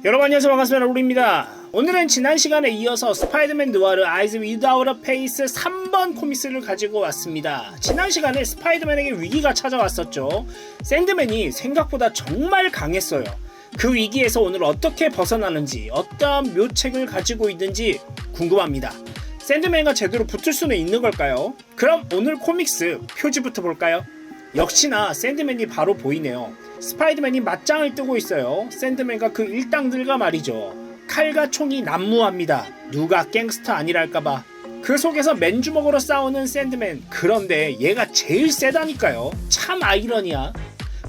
여러분 안녕하세요, 반갑습니다. 로리입니다. 오늘은 지난 시간에 이어서 스파이더맨 느와르 아이즈 위다웃 어 페이스 3번 코믹스를 가지고 왔습니다. 지난 시간에 스파이더맨에게 위기가 찾아왔었죠. 샌드맨이 생각보다 정말 강했어요. 그 위기에서 오늘 어떻게 벗어나는지, 어떠한 묘책을 가지고 있는지 궁금합니다. 샌드맨과 제대로 붙을 수는 있는 걸까요? 그럼 오늘 코믹스 표지부터 볼까요? 역시나 샌드맨이 바로 보이네요. 스파이더맨이 맞짱을 뜨고 있어요. 샌드맨과 그 일당들과 말이죠. 칼과 총이 난무합니다. 누가 갱스터 아니랄까봐. 그 속에서 맨주먹으로 싸우는 샌드맨. 그런데 얘가 제일 세다니까요. 참 아이러니야.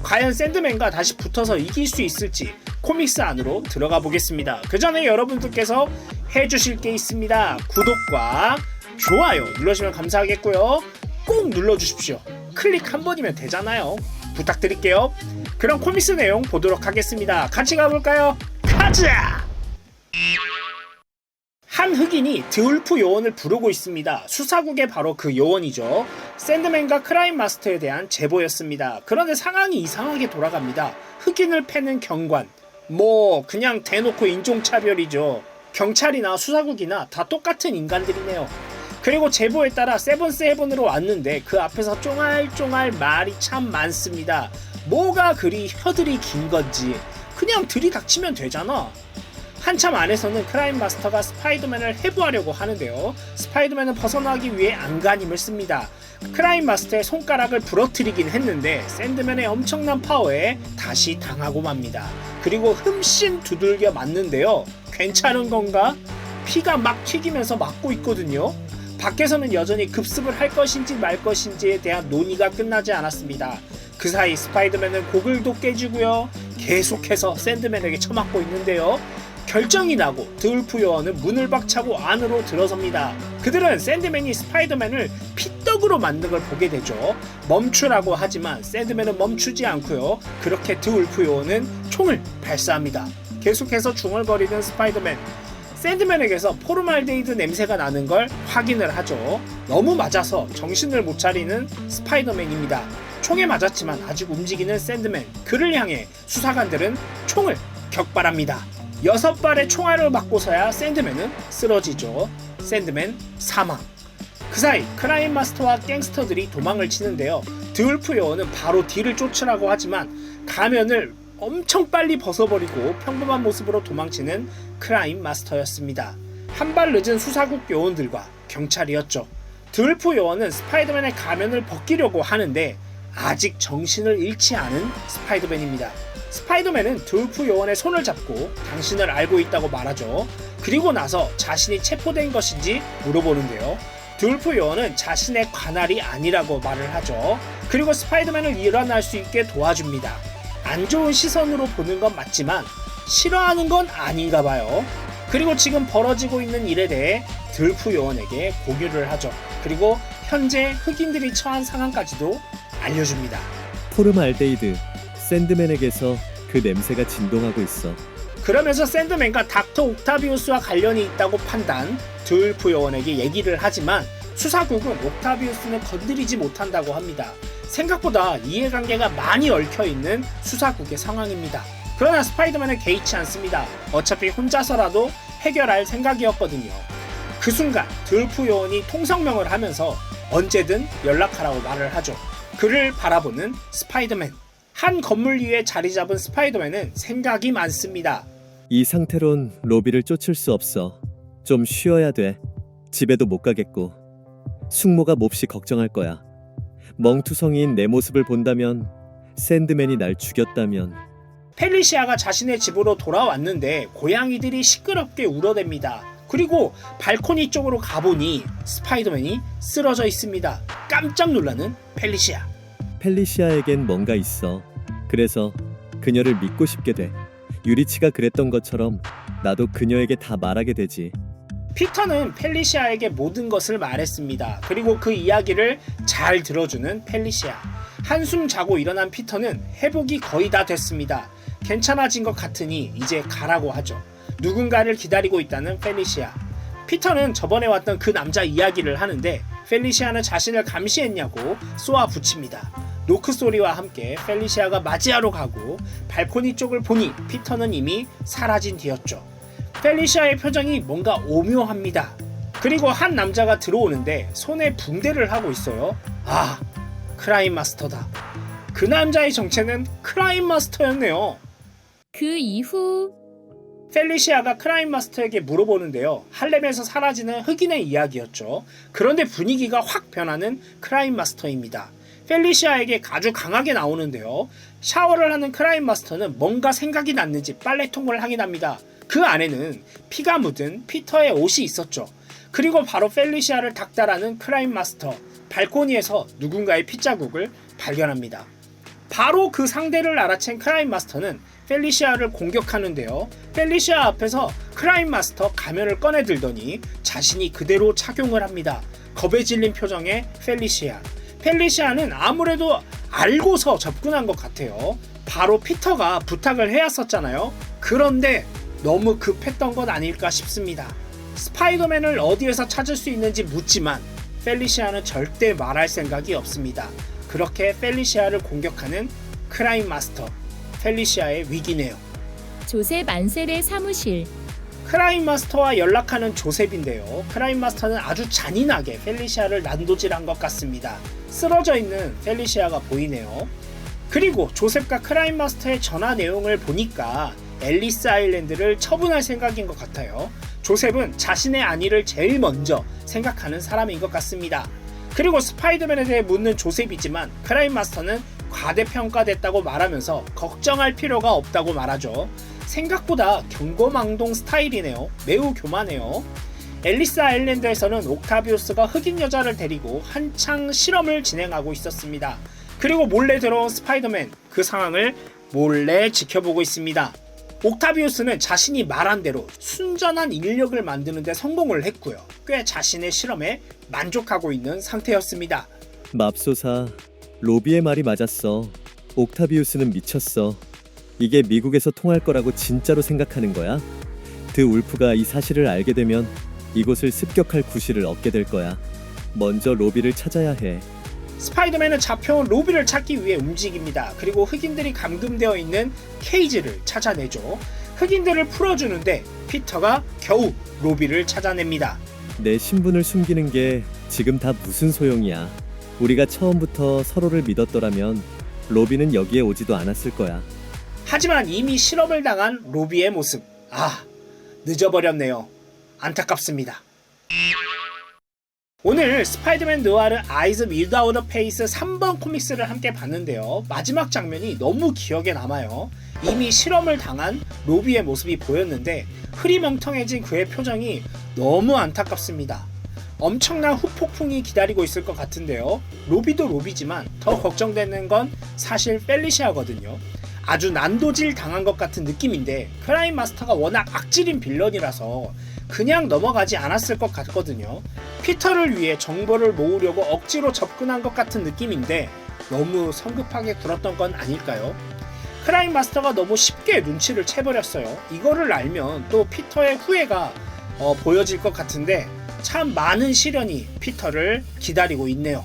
과연 샌드맨과 다시 붙어서 이길 수 있을지 코믹스 안으로 들어가 보겠습니다. 그 전에 여러분들께서 해주실 게 있습니다. 구독과 좋아요 눌러주시면 감사하겠고요. 꼭 눌러주십시오. 클릭 한 번이면 되잖아요. 부탁드릴게요. 그럼 코믹스 내용 보도록 하겠습니다. 같이 가볼까요? 가자! 한 흑인이 드울프 요원을 부르고 있습니다. 수사국의 바로 그 요원이죠. 샌드맨과 크라임 마스터에 대한 제보였습니다. 그런데 상황이 이상하게 돌아갑니다. 흑인을 패는 경관. 그냥 대놓고 인종차별이죠. 경찰이나 수사국이나 다 똑같은 인간들이네요. 그리고 제보에 따라 세븐세븐으로 왔는데 그 앞에서 쫑알쫑알 말이 참 많습니다. 뭐가 그리 혀들이 긴 건지 그냥 들이닥치면 되잖아. 한참 안에서는 크라임 마스터가 스파이더맨을 해부하려고 하는데요. 스파이더맨은 벗어나기 위해 안간힘을 씁니다. 크라임 마스터의 손가락을 부러뜨리긴 했는데 샌드맨의 엄청난 파워에 다시 당하고 맙니다. 그리고 흠씬 두들겨 맞는데요. 괜찮은 건가? 피가 막 튀기면서 맞고 있거든요. 밖에서는 여전히 급습을 할 것인지 말 것인지에 대한 논의가 끝나지 않았습니다. 그 사이 스파이더맨은 고글도 깨지고요. 계속해서 샌드맨에게 처맞고 있는데요. 결정이 나고 드울프 요원은 문을 박차고 안으로 들어섭니다. 그들은 샌드맨이 스파이더맨을 피떡으로 만든 걸 보게 되죠. 멈추라고 하지만 샌드맨은 멈추지 않고요. 그렇게 드울프 요원은 총을 발사합니다. 계속해서 중얼거리는 스파이더맨. 샌드맨에게서 포르말데이드 냄새가 나는 걸 확인을 하죠. 너무 맞아서 정신을 못 차리는 스파이더맨입니다. 총에 맞았지만 아직 움직이는 샌드맨. 그를 향해 수사관들은 총을 격발합니다. 6발의 총알을 맞고서야 샌드맨은 쓰러지죠. 샌드맨 사망. 그 사이 크라임 마스터와 갱스터들이 도망을 치는데요. 드울프 요원은 바로 뒤를 쫓으라고 하지만 가면을 엄청 빨리 벗어버리고 평범한 모습으로 도망치는 크라임 마스터였습니다. 한 발 늦은 수사국 요원들과 경찰이었죠. 드울프 요원은 스파이더맨의 가면을 벗기려고 하는데 아직 정신을 잃지 않은 스파이더맨입니다. 스파이더맨은 드울프 요원의 손을 잡고 당신을 알고 있다고 말하죠. 그리고 나서 자신이 체포된 것인지 물어보는데요. 드울프 요원은 자신의 관할이 아니라고 말을 하죠. 그리고 스파이더맨을 일어날 수 있게 도와줍니다. 안 좋은 시선으로 보는 건 맞지만 싫어하는 건 아닌가 봐요. 그리고 지금 벌어지고 있는 일에 대해 드울프 요원에게 공유를 하죠. 그리고 현재 흑인들이 처한 상황까지도 알려줍니다. 포르말데이드, 샌드맨에게서 그 냄새가 진동하고 있어. 그러면서 샌드맨과 닥터 옥타비우스와 관련이 있다고 판단, 드울프 요원에게 얘기를 하지만 수사국은 옥타비우스는 건드리지 못한다고 합니다. 생각보다 이해관계가 많이 얽혀있는 수사국의 상황입니다. 그러나 스파이더맨은 개의치 않습니다. 어차피 혼자서라도 해결할 생각이었거든요. 그 순간 드울프 요원이 통성명을 하면서 언제든 연락하라고 말을 하죠. 그를 바라보는 스파이더맨. 한 건물 위에 자리 잡은 스파이더맨은 생각이 많습니다. 이 상태론 로비를 쫓을 수 없어. 좀 쉬어야 돼. 집에도 못 가겠고. 숙모가 몹시 걱정할 거야. 멍투성이인 내 모습을 본다면, 샌드맨이 날 죽였다면. 펠리시아가 자신의 집으로 돌아왔는데 고양이들이 시끄럽게 울어댑니다. 그리고 발코니 쪽으로 가보니 스파이더맨이 쓰러져 있습니다. 깜짝 놀라는 펠리시아. 펠리시아에겐 뭔가 있어. 그래서 그녀를 믿고 싶게 돼. 유리치가 그랬던 것처럼 나도 그녀에게 다 말하게 되지. 피터는 펠리시아에게 모든 것을 말했습니다. 그리고 그 이야기를 잘 들어주는 펠리시아. 한숨 자고 일어난 피터는 회복이 거의 다 됐습니다. 괜찮아진 것 같으니 이제 가라고 하죠. 누군가를 기다리고 있다는 펠리시아. 피터는 저번에 왔던 그 남자 이야기를 하는데 펠리시아는 자신을 감시했냐고 쏘아붙입니다. 노크 소리와 함께 펠리시아가 맞이하러 가고 발코니 쪽을 보니 피터는 이미 사라진 뒤였죠. 펠리시아의 표정이 뭔가 오묘합니다. 그리고 한 남자가 들어오는데 손에 붕대를 하고 있어요. 아, 크라임 마스터다. 그 남자의 정체는 크라임 마스터였네요. 그 이후 펠리시아가 크라임 마스터에게 물어보는데요. 할렘에서 사라지는 흑인의 이야기였죠. 그런데 분위기가 확 변하는 크라임 마스터입니다. 펠리시아에게 아주 강하게 나오는데요. 샤워를 하는 크라임 마스터는 뭔가 생각이 났는지 빨래통을 확인합니다. 그 안에는 피가 묻은 피터의 옷이 있었죠. 그리고 바로 펠리시아를 닥달하는 크라임 마스터, 발코니에서 누군가의 핏자국을 발견합니다. 바로 그 상대를 알아챈 크라임 마스터는 펠리시아를 공격하는데요. 펠리시아 앞에서 크라임 마스터 가면을 꺼내 들더니 자신이 그대로 착용을 합니다. 겁에 질린 표정의 펠리시아. 펠리시아는 아무래도 알고서 접근한 것 같아요. 바로 피터가 부탁을 해왔었잖아요. 그런데 너무 급했던 건 아닐까 싶습니다. 스파이더맨을 어디에서 찾을 수 있는지 묻지만 펠리시아는 절대 말할 생각이 없습니다. 그렇게 펠리시아를 공격하는 크라임 마스터. 펠리시아의 위기네요. 조셉 안셀의 사무실. 크라임 마스터와 연락하는 조셉인데요. 크라임 마스터는 아주 잔인하게 펠리시아를 난도질한 것 같습니다. 쓰러져 있는 펠리시아가 보이네요. 그리고 조셉과 크라임 마스터의 전화 내용을 보니까 앨리스 아일랜드를 처분할 생각인 것 같아요. 조셉은 자신의 안위를 제일 먼저 생각하는 사람인 것 같습니다. 그리고 스파이더맨에 대해 묻는 조셉이지만 크라임 마스터는 과대평가됐다고 말하면서 걱정할 필요가 없다고 말하죠. 생각보다 경거망동 스타일이네요. 매우 교만해요. 앨리스 아일랜드에서는 옥타비우스가 흑인 여자를 데리고 한창 실험을 진행하고 있었습니다. 그리고 몰래 들어온 스파이더맨, 그 상황을 몰래 지켜보고 있습니다. 옥타비우스는 자신이 말한 대로 순전한 인력을 만드는 데 성공을 했고요. 꽤 자신의 실험에 만족하고 있는 상태였습니다. 맙소사, 로비의 말이 맞았어. 옥타비우스는 미쳤어. 이게 미국에서 통할 거라고 진짜로 생각하는 거야? 드 울프가 이 사실을 알게 되면 이곳을 습격할 구실을 얻게 될 거야. 먼저 로비를 찾아야 해. 스파이더맨은 잡혀온 로비를 찾기 위해 움직입니다. 그리고 흑인들이 감금되어 있는 케이지를 찾아내죠. 흑인들을 풀어주는데 피터가 겨우 로비를 찾아냅니다. 내 신분을 숨기는 게 지금 다 무슨 소용이야. 우리가 처음부터 서로를 믿었더라면 로비는 여기에 오지도 않았을 거야. 하지만 이미 실험을 당한 로비의 모습. 아, 늦어버렸네요. 안타깝습니다. 오늘 스파이더맨 느와르 아이즈 위다우트 페이스 3번 코믹스를 함께 봤는데요. 마지막 장면이 너무 기억에 남아요. 이미 실험을 당한 로비의 모습이 보였는데 흐리멍텅해진 그의 표정이 너무 안타깝습니다. 엄청난 후폭풍이 기다리고 있을 것 같은데요. 로비도 로비지만 더 걱정되는 건 사실 펠리시아거든요. 아주 난도질 당한 것 같은 느낌인데 크라임 마스터가 워낙 악질인 빌런이라서 그냥 넘어가지 않았을 것 같거든요. 피터를 위해 정보를 모으려고 억지로 접근한 것 같은 느낌인데 너무 성급하게 굴었던 건 아닐까요? 크라임 마스터가 너무 쉽게 눈치를 채버렸어요. 이거를 알면 또 피터의 후회가 보여질 것 같은데 참 많은 시련이 피터를 기다리고 있네요.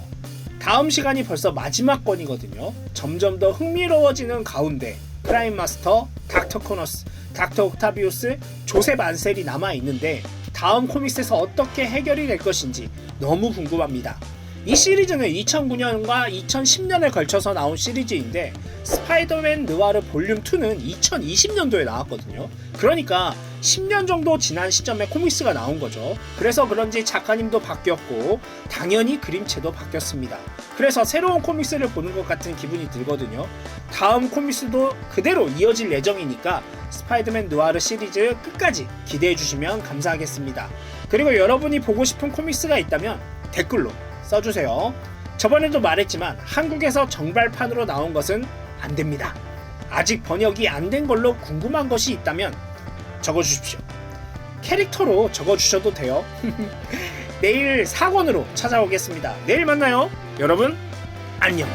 다음 시간이 벌써 마지막 권이거든요. 점점 더 흥미로워지는 가운데 크라임 마스터, 닥터 코너스, 닥터 옥타비우스, 조셉 안셀이 남아있는데 다음 코믹스에서 어떻게 해결이 될 것인지 너무 궁금합니다. 이 시리즈는 2009년과 2010년에 걸쳐서 나온 시리즈인데 스파이더맨 느와르 볼륨 2는 2020년도에 나왔거든요. 그러니까 10년 정도 지난 시점에 코믹스가 나온 거죠. 그래서 그런지 작가님도 바뀌었고 당연히 그림체도 바뀌었습니다. 그래서 새로운 코믹스를 보는 것 같은 기분이 들거든요. 다음 코믹스도 그대로 이어질 예정이니까 스파이더맨 느와르 시리즈 끝까지 기대해 주시면 감사하겠습니다. 그리고 여러분이 보고 싶은 코믹스가 있다면 댓글로 써주세요. 저번에도 말했지만 한국에서 정발판으로 나온 것은 안 됩니다. 아직 번역이 안 된 걸로 궁금한 것이 있다면 적어주십시오. 캐릭터로 적어주셔도 돼요. 내일 4권으로 찾아오겠습니다. 내일 만나요. 여러분 안녕.